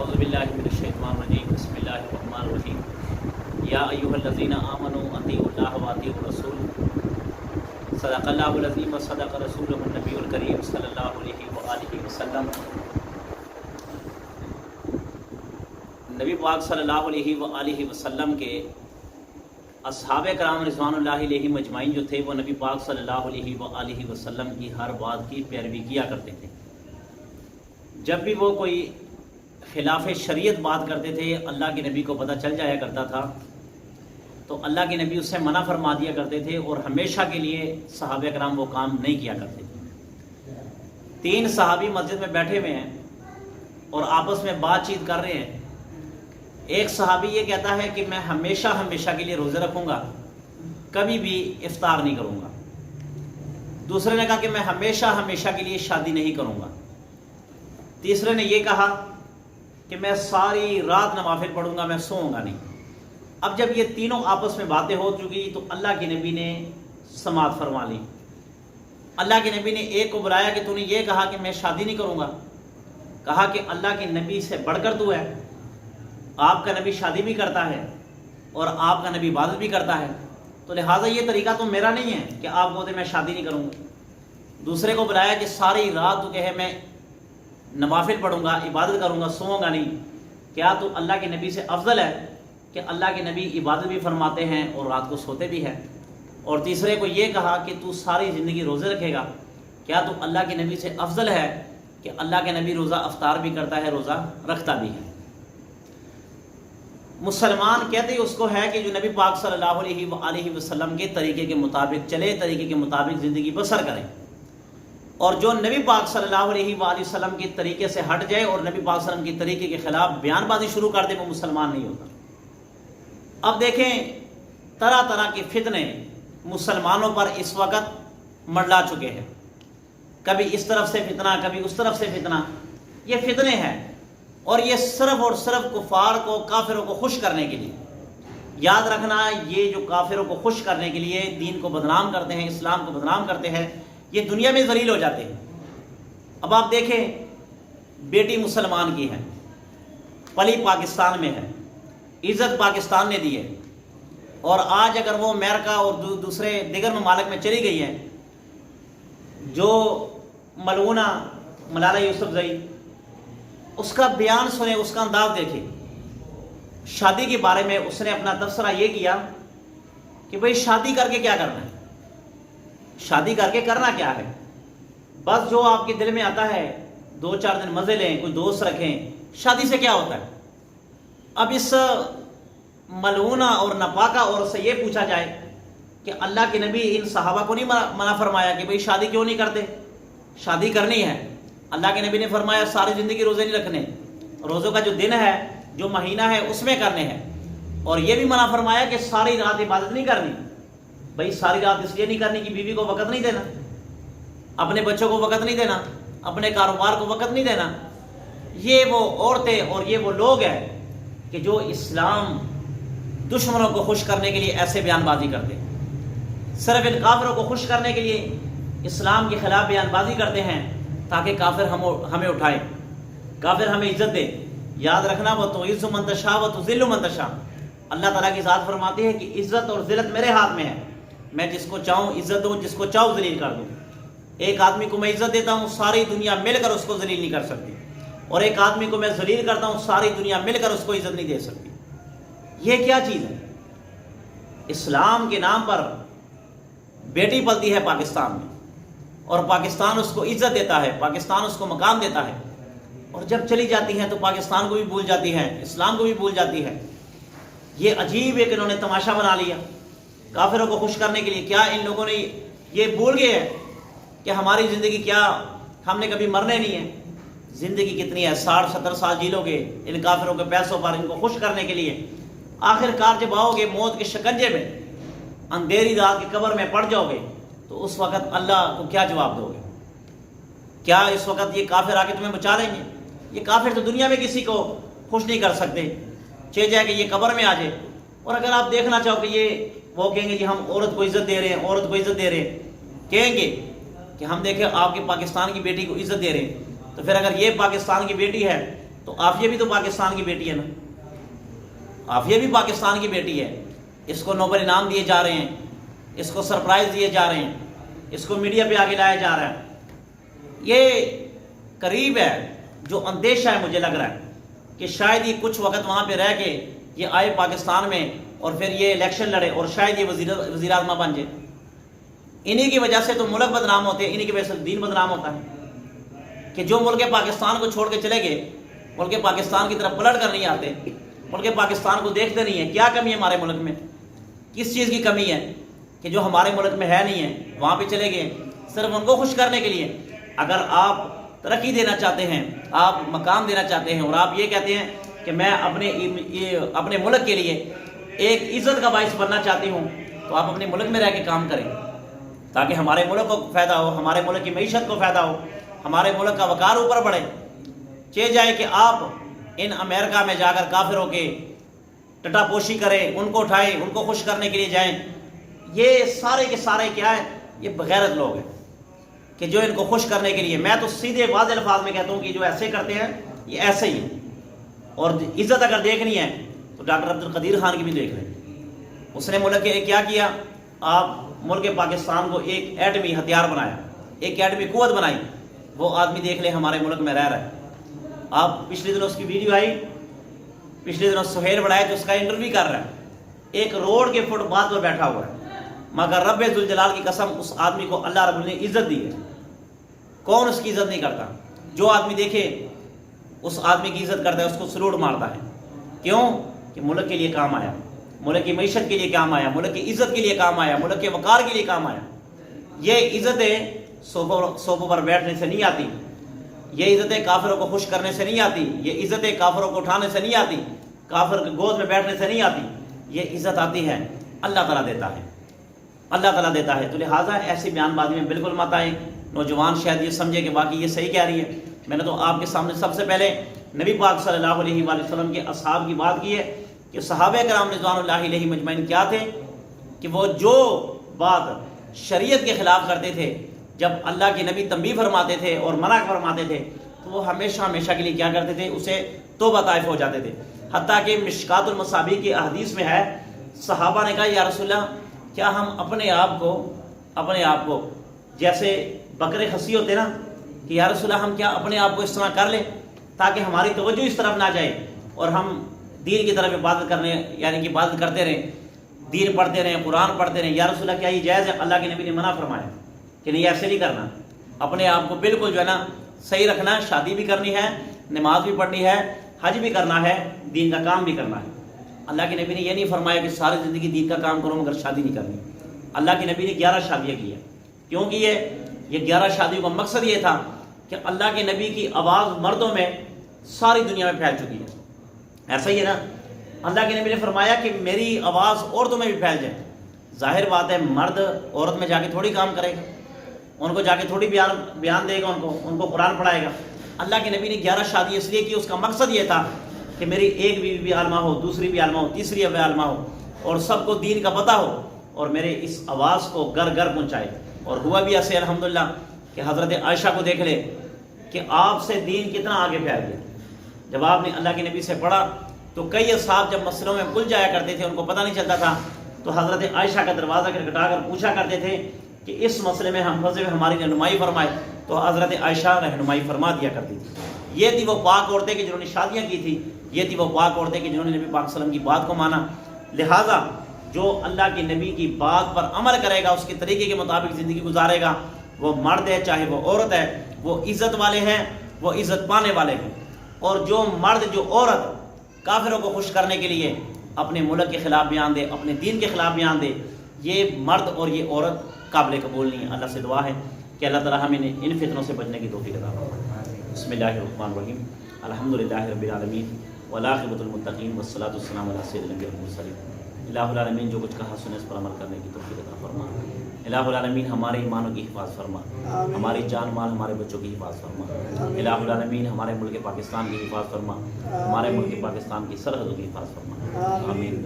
اعوذ باللہ من الشیطان الرجیم بسم اللہ الرحمن الرحیم یا ایھا الذین آمنوا اطیعوا اللہ واطیعوا الرسول صدق اللہ العظیم و صدق رسولہ النبی الکریم صلی اللہ علیہ وآلہ وسلم۔ نبی پاک صلی اللہ علیہ وآلہ وسلم کے اصحاب کرام رضوان اللہ علیہ مجمعین جو تھے وہ نبی پاک صلی اللہ علیہ وآلہ وسلم کی ہر بات کی پیروی کیا کرتے تھے۔ جب بھی وہ کوئی خلاف شریعت بات کرتے تھے اللہ کے نبی کو پتہ چل جایا کرتا تھا تو اللہ کے نبی اس سے منع فرما دیا کرتے تھے اور ہمیشہ کے لیے صحابہ کرام وہ کام نہیں کیا کرتے تھے۔ 3 صحابی مسجد میں بیٹھے ہوئے ہیں اور آپس میں بات چیت کر رہے ہیں۔ ایک صحابی یہ کہتا ہے کہ میں ہمیشہ کے لیے روزے رکھوں گا، کبھی بھی افطار نہیں کروں گا۔ دوسرے نے کہا کہ میں ہمیشہ کے لیے شادی نہیں کروں گا۔ تیسرے نے یہ کہا کہ میں ساری رات نوافل پڑھوں گا، میں سوؤں گا نہیں۔ اب جب یہ تینوں آپس میں باتیں ہو چکی تو اللہ کے نبی نے سماعت فرما لی۔ اللہ کے نبی نے ایک کو بلایا کہ تو نے یہ کہا کہ میں شادی نہیں کروں گا، کہا کہ اللہ کے نبی سے بڑھ کر تو ہے، آپ کا نبی شادی بھی کرتا ہے اور آپ کا نبی عبادت بھی کرتا ہے، تو لہٰذا یہ طریقہ تو میرا نہیں ہے کہ آپ بولتے میں شادی نہیں کروں گا۔ دوسرے کو بلایا کہ ساری رات تو کہے میں نوافل پڑھوں گا، عبادت کروں گا، سوؤں گا نہیں، کیا تو اللہ کے نبی سے افضل ہے کہ اللہ کے نبی عبادت بھی فرماتے ہیں اور رات کو سوتے بھی ہیں؟ اور تیسرے کو یہ کہا کہ تو ساری زندگی روزے رکھے گا، کیا تو اللہ کے نبی سے افضل ہے کہ اللہ کے نبی روزہ افطار بھی کرتا ہے، روزہ رکھتا بھی ہے؟ مسلمان کہتے ہی اس کو ہے کہ جو نبی پاک صلی اللہ علیہ وآلہ وسلم کے طریقے کے مطابق چلے، طریقے کے مطابق زندگی بسر کرے، اور جو نبی پاک صلی اللہ علیہ وآلہ وسلم کے طریقے سے ہٹ جائے اور نبی پاک صلی اللہ علیہ وسلم کے طریقے کے خلاف بیان بازی شروع کر دے وہ مسلمان نہیں ہوتا۔ اب دیکھیں طرح طرح کے فتنے مسلمانوں پر اس وقت منڈلا چکے ہیں، کبھی اس طرف سے فتنہ، کبھی اس طرف سے فتنہ، یہ فتنے ہیں اور یہ صرف اور صرف کفار کو، کافروں کو خوش کرنے کے لیے۔ یاد رکھنا یہ جو کافروں کو خوش کرنے کے لیے دین کو بدنام کرتے ہیں، اسلام کو بدنام کرتے ہیں، یہ دنیا میں ذلیل ہو جاتے ہیں۔ اب آپ دیکھیں بیٹی مسلمان کی ہے، پلی پاکستان میں ہے، عزت پاکستان نے دی ہے، اور آج اگر وہ امریکہ اور دوسرے دیگر ممالک میں چلی گئی ہے، جو ملعونہ ملالہ یوسفزئی، اس کا بیان سنیں، اس کا انداز دیکھیں۔ شادی کے بارے میں اس نے اپنا تبصرہ یہ کیا کہ بھئی شادی کر کے کیا کرنا ہے، شادی کر کے کرنا کیا ہے، بس جو آپ کے دل میں آتا ہے 2-4 دن مزے لیں، کوئی دوست رکھیں، شادی سے کیا ہوتا ہے۔ اب اس ملعونہ اور ناپاکہ عورت سے یہ پوچھا جائے کہ اللہ کے نبی ان صحابہ کو نہیں منع فرمایا کہ بھئی شادی کیوں نہیں کرتے، شادی کرنی ہے؟ اللہ کے نبی نے فرمایا ساری زندگی روزے نہیں رکھنے، روزوں کا جو دن ہے، جو مہینہ ہے اس میں کرنے ہیں، اور یہ بھی منع فرمایا کہ ساری رات عبادت نہیں کرنی۔ بھئی ساری رات اس لیے نہیں کرنی کہ بیوی کو وقت نہیں دینا، اپنے بچوں کو وقت نہیں دینا، اپنے کاروبار کو وقت نہیں دینا۔ یہ وہ عورتیں اور یہ وہ لوگ ہیں کہ جو اسلام دشمنوں کو خوش کرنے کے لیے ایسے بیان بازی کرتے ہیں، صرف ان کافروں کو خوش کرنے کے لیے اسلام کے خلاف بیان بازی کرتے ہیں تاکہ کافر ہمیں اٹھائیں، کافر ہمیں عزت دے۔ یاد رکھنا وہ تو عز من تشاء و تذل من تشاء، اللہ تعالیٰ کی ذات فرماتی ہے کہ عزت اور ذلت میرے ہاتھ میں ہے، میں جس کو چاہوں عزت دوں، جس کو چاہوں ذلیل کر دوں۔ ایک آدمی کو میں عزت دیتا ہوں، ساری دنیا مل کر اس کو ذلیل نہیں کر سکتی، اور ایک آدمی کو میں ذلیل کرتا ہوں، ساری دنیا مل کر اس کو عزت نہیں دے سکتی۔ یہ کیا چیز ہے؟ اسلام کے نام پر بیٹی پلتی ہے پاکستان میں، اور پاکستان اس کو عزت دیتا ہے، پاکستان اس کو مقام دیتا ہے، اور جب چلی جاتی ہیں تو پاکستان کو بھی بھول جاتی ہیں، اسلام کو بھی بھول جاتی ہے۔ یہ عجیب ہے کہ انہوں نے تماشا بنا لیا کافروں کو خوش کرنے کے لیے۔ کیا ان لوگوں نے یہ بھول گئے ہیں کہ ہماری زندگی کیا، ہم نے کبھی مرنے نہیں ہے، زندگی کتنی ہے، 60-70 سال جی لو گے ان کافروں کے پیسوں پر، ان کو خوش کرنے کے لیے۔ آخر کار جب آؤ گے موت کے شکنجے میں، اندھیری رات کی قبر میں پڑ جاؤ گے، تو اس وقت اللہ کو کیا جواب دو گے؟ کیا اس وقت یہ کافر آ کے تمہیں بچا لیں گے؟ یہ کافر تو دنیا میں کسی کو خوش نہیں کر سکتے، چاہے جائے کہ یہ قبر میں آ جائے۔ اور اگر آپ دیکھنا چاہو کہ یہ وہ کہیں گے جی ہم عورت کو عزت دے رہے ہیں، عورت کو عزت دے رہے ہیں، کہیں گے کہ ہم دیکھیں آپ کے پاکستان کی بیٹی کو عزت دے رہے ہیں، تو پھر اگر یہ پاکستان کی بیٹی ہے تو عافیہ بھی تو پاکستان کی بیٹی ہے نا، عافیہ بھی پاکستان کی بیٹی ہے، اس کو نوبل انعام دیے جا رہے ہیں، اس کو سرپرائز دیے جا رہے ہیں، اس کو میڈیا پہ آگے لایا جا رہا ہے۔ یہ قریب ہے، جو اندیشہ ہے مجھے لگ رہا ہے کہ شاید یہ کچھ وقت وہاں پہ رہ کے یہ آئے پاکستان میں اور پھر یہ الیکشن لڑے اور شاید یہ وزیر اعظم بن جائے۔ انہی کی وجہ سے تو ملک بدنام ہوتے ہیں، انہی کی وجہ سے دین بدنام ہوتا ہے کہ جو ملک پاکستان کو چھوڑ کے چلے گئے، ملک پاکستان کی طرف پلٹ کر نہیں آتے، ملک پاکستان کو دیکھتے نہیں ہیں کیا کمی ہے ہمارے ملک میں، کس چیز کی کمی ہے کہ جو ہمارے ملک میں ہے نہیں ہے، وہاں پہ چلے گئے صرف ان کو خوش کرنے کے لیے۔ اگر آپ ترقی دینا چاہتے ہیں، آپ مقام دینا چاہتے ہیں اور آپ یہ کہتے ہیں کہ میں اپنے ملک کے لیے ایک عزت کا باعث بننا چاہتی ہوں، تو آپ اپنے ملک میں رہ کے کام کریں تاکہ ہمارے ملک کو فائدہ ہو، ہمارے ملک کی معیشت کو فائدہ ہو، ہمارے ملک کا وقار اوپر بڑھے۔ چاہے جائے کہ آپ ان امریکہ میں جا کر کافروں کے ٹٹا پوشی کریں، ان کو اٹھائیں، ان کو خوش کرنے کے لیے جائیں، یہ سارے کے سارے کیا ہے، یہ بغیرت لوگ ہیں کہ جو ان کو خوش کرنے کے لیے، میں تو سیدھے واضح الفاظ میں کہتا ہوں کہ جو ایسے کرتے ہیں یہ ایسے ہی ہیں۔ اور عزت اگر دیکھنی ہے تو ڈاکٹر عبدالقدیر خان کی بھی دیکھ لیں، اس نے ملک کے لیے کیا کیا، آپ ملک پاکستان کو ایک ایٹمی ہتھیار بنایا، ایک ایٹمی قوت بنائی، وہ آدمی دیکھ لیں ہمارے ملک میں رہ رہا ہے۔ آپ پچھلے دنوں اس کی ویڈیو آئی، پچھلے دنوں سہیل بڑھائے جو اس کا انٹرویو کر رہا ہے، ایک روڈ کے فٹ پاتھ پر بیٹھا ہوا ہے، مگر رب ذوالجلال کی قسم اس آدمی کو اللہ رب العزت نے عزت دی ہے۔ کون اس کی عزت نہیں کرتا؟ جو آدمی دیکھے اس آدمی کی عزت کرتا ہے، اس کو سلوٹ مارتا ہے۔ کیوں؟ کہ ملک کے لیے کام آیا، ملک کی معیشت کے لیے کام آیا، ملک کی عزت کے لیے کام آیا، ملک کے وقار کے لیے کام آیا۔ یہ عزتیں صوفوں پر بیٹھنے سے نہیں آتی، یہ عزتیں کافروں کو خوش کرنے سے نہیں آتی، یہ عزتیں کافروں کو اٹھانے سے نہیں آتی، کافر کی گود میں بیٹھنے سے نہیں آتی۔ یہ عزت آتی ہے اللہ تعالیٰ دیتا ہے، اللہ تعالیٰ دیتا ہے۔ تو لہٰذا ایسی بیان بازی میں بالکل مت آئیں۔ نوجوان شاید یہ سمجھے کہ باقی یہ صحیح کہہ رہی ہے۔ میں نے تو آپ کے سامنے سب سے پہلے نبی پاک صلی اللہ علیہ وآلہ وسلم کے اصحاب کی بات کی ہے کہ صحابہ کرام رضوان اللہ علیہ مجمعین کیا تھے کہ وہ جو بات شریعت کے خلاف کرتے تھے، جب اللہ کے نبی تنبیہ فرماتے تھے اور منع فرماتے تھے تو وہ ہمیشہ ہمیشہ کے لیے کیا کرتے تھے، اسے توبہ طائف ہو جاتے تھے۔ حتیٰ کہ مشکات المصابیح کی احادیث میں ہے، صحابہ نے کہا یا رسول اللہ کیا ہم اپنے آپ کو جیسے بکرے خصی ہوتے نا، کہ یا رسول اللہ ہم کیا اپنے آپ کو اس طرح کر لیں تاکہ ہماری توجہ اس طرف نہ جائے اور ہم دین کی طرف عبادت کرنے، یعنی کہ عبادت کرتے رہیں، دین پڑھتے رہیں، قرآن پڑھتے رہیں۔ یا رسول اللہ کیا یہ جائز ہے؟ اللہ کے نبی نے منع فرمایا کہ نہیں، ایسے نہیں کرنا، اپنے آپ کو بالکل جو ہے نا صحیح رکھنا، شادی بھی کرنی ہے، نماز بھی پڑھنی ہے، حج بھی کرنا ہے، دین کا کام بھی کرنا ہے۔ اللہ کے نبی نے یہ نہیں فرمایا کہ ساری زندگی دین کا کام کرو مگر شادی نہیں کرنی۔ اللہ کے نبی نے 11 شادیاں کی ہیں۔ کیوں کی یہ 11 شادیوں کا مقصد یہ تھا کہ اللہ کے نبی کی آواز مردوں میں ساری دنیا میں پھیل چکی ہے۔ ایسا ہی ہے نا، اللہ کے نبی نے فرمایا کہ میری آواز عورتوں میں بھی پھیل جائے۔ ظاہر بات ہے مرد عورت میں جا کے تھوڑی کام کرے گا، ان کو جا کے تھوڑی بیان دے گا، ان کو قرآن پڑھائے گا۔ اللہ کے نبی نے 11 شادی اس لیے کی، اس کا مقصد یہ تھا کہ میری ایک بیوی بھی عالمہ ہو، دوسری بھی عالمہ ہو، تیسری بھی عالمہ ہو، اور سب کو دین کا پتہ ہو اور میرے اس آواز کو گھر گھر پہنچائے۔ اور ہوا بھی ایسے الحمدللہ کہ حضرت عائشہ کو دیکھ لے کہ آپ سے دین کتنا آگے پھیل گیا۔ جب آپ نے اللہ کے نبی سے پڑھا تو کئی اصحاب جب مسئلوں میں بھول جایا کرتے تھے، ان کو پتہ نہیں چلتا تھا، تو حضرت عائشہ کا دروازہ کھٹکھٹا کر پوچھا کرتے تھے کہ اس مسئلے میں ہم فضل ہماری رہنمائی فرمائے، تو حضرت عائشہ رہنمائی فرما دیا کرتی تھی۔ یہ تھی وہ پاک عورتیں کہ جنہوں نے شادیاں کی تھی، یہ تھی وہ پاک عورتیں کہ جنہوں نے نبی پاک صلی اللہ علیہ وسلم کی بات کو مانا۔ لہٰذا جو اللہ کے نبی کی بات پر عمل کرے گا، اس کے طریقے کے مطابق زندگی گزارے گا، وہ مرد ہے چاہے وہ عورت ہے، وہ عزت والے ہیں، وہ عزت پانے والے ہیں۔ اور جو مرد جو عورت کافروں کو خوش کرنے کے لیے اپنے ملک کے خلاف بیان دے، اپنے دین کے خلاف بیان دے، یہ مرد اور یہ عورت قابل قبول نہیں ہے۔ اللہ سے دعا ہے کہ اللہ تعالیٰ ہمیں ان فتنوں سے بچنے کی توفیق عطا فرمائے۔ بسم اللہ الرحمن الرحیم، الحمدللہ رب العالمین والعاقبۃ للمتقین والصلاۃ والسلام علی سید الانبیاء والمرسلین۔ الہ العالمین جو کچھ کہا سنے اس پر عمل کرنے کی توفیق عطا فرما۔ الہ العالمین ہمارے ایمانوں کی حفاظت فرما، ہماری جان مال ہمارے بچوں کی حفاظت فرما۔ الہ العالمین ہمارے ملک پاکستان کی حفاظت فرما، ہمارے ملک پاکستان کی سرحدوں کی حفاظت فرما۔ آمین۔